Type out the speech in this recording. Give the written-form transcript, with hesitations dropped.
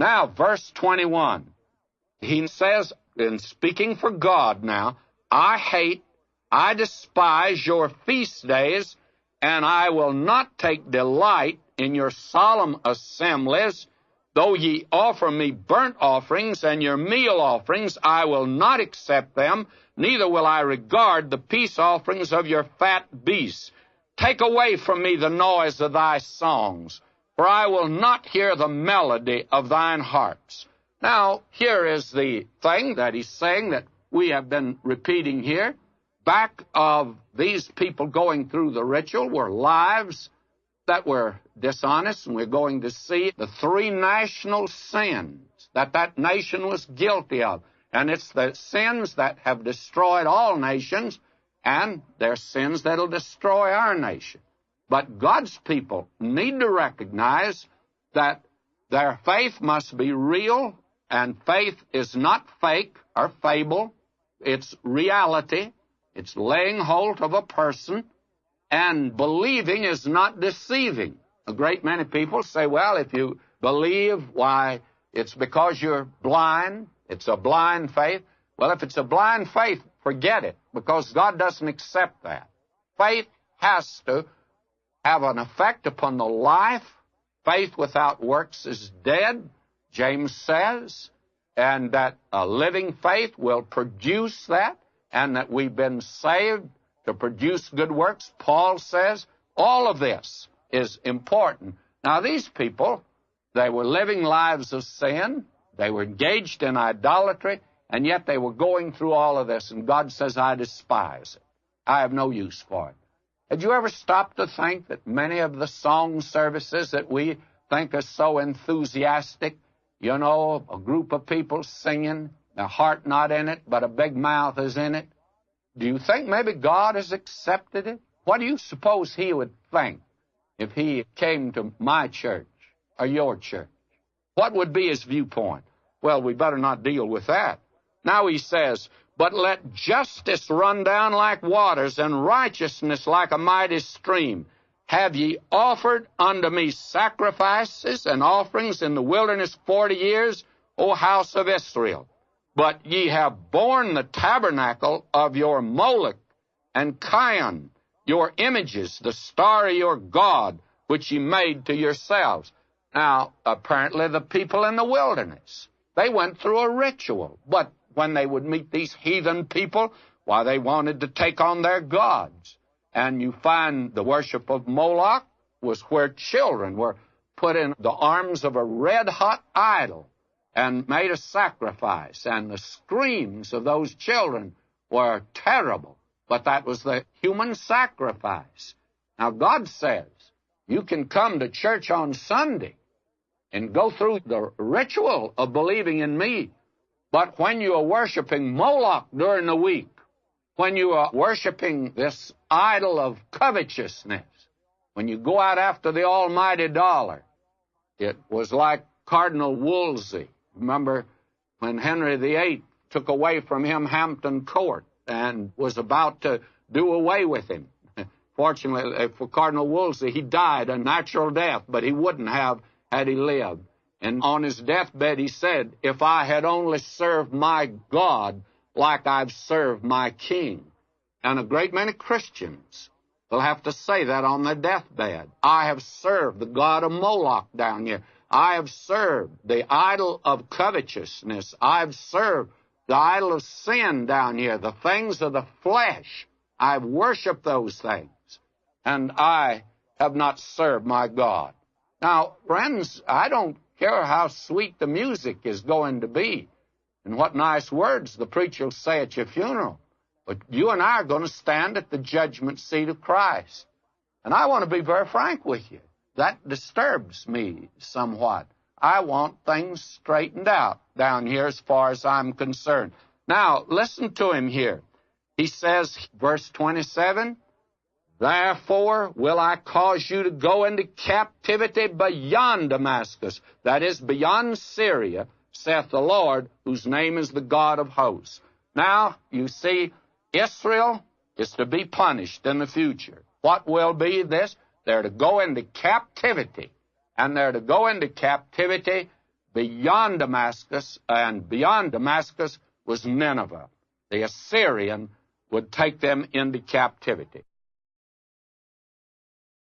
Now, verse 21. He says, in speaking for God now, I despise your feast days, and I will not take delight in your solemn assemblies. Though ye offer me burnt offerings and your meal offerings, I will not accept them, neither will I regard the peace offerings of your fat beasts. Take away from me the noise of thy songs, for I will not hear the melody of thine harps. Now, here is the thing that he's saying that we have been repeating here. Back of these people going through the ritual were lives that were dishonest, and we're going to see the three national sins that nation was guilty of. And it's the sins that have destroyed all nations, and they're sins that'll destroy our nation. But God's people need to recognize that their faith must be real, and faith is not fake or fable. It's reality. It's laying hold of a person, and believing is not deceiving. A great many people say, well, if you believe, why, it's because you're blind. It's a blind faith. Well, if it's a blind faith, forget it, because God doesn't accept that. Faith has to have an effect upon the life. Faith without works is dead, James says, and that a living faith will produce that, and that we've been saved to produce good works. Paul says all of this is important. Now, these people, they were living lives of sin. They were engaged in idolatry, and yet they were going through all of this, and God says, I despise it. I have no use for it. Had you ever stopped to think that many of the song services that we think are so enthusiastic, you know, a group of people singing, their heart not in it, but a big mouth is in it, do you think maybe God has accepted it? What do you suppose he would think if he came to my church or your church? What would be his viewpoint? Well, we better not deal with that. Now he says, but let justice run down like waters, and righteousness like a mighty stream. Have ye offered unto me sacrifices and offerings in the wilderness 40 years, O house of Israel? But ye have borne the tabernacle of your Moloch and Chion, your images, the star of your God, which ye made to yourselves. Now, apparently the people in the wilderness, they went through a ritual, but when they would meet these heathen people, why, they wanted to take on their gods. And you find the worship of Moloch was where children were put in the arms of a red-hot idol and made a sacrifice, and the screams of those children were terrible, but that was the human sacrifice. Now, God says, you can come to church on Sunday and go through the ritual of believing in me, but when you are worshiping Moloch during the week, when you are worshiping this idol of covetousness, when you go out after the almighty dollar, it was like Cardinal Wolsey. Remember when Henry VIII took away from him Hampton Court and was about to do away with him. Fortunately for Cardinal Wolsey, he died a natural death, but he wouldn't have had he lived. And on his deathbed he said, if I had only served my God like I've served my king. And a great many Christians will have to say that on their deathbed. I have served the god of Moloch down here. I have served the idol of covetousness. I've served the idol of sin down here, the things of the flesh. I've worshiped those things, and I have not served my God. Now, friends, I don't care how sweet the music is going to be and what nice words the preacher will say at your funeral, but you and I are going to stand at the judgment seat of Christ. And I want to be very frank with you. That disturbs me somewhat. I want things straightened out down here as far as I'm concerned. Now, listen to him here. He says, verse 27, therefore will I cause you to go into captivity beyond Damascus, that is, beyond Syria, saith the Lord, whose name is the God of hosts. Now, you see, Israel is to be punished in the future. What will be this? They're to go into captivity, and they're to go into captivity beyond Damascus, and beyond Damascus was Nineveh. The Assyrian would take them into captivity.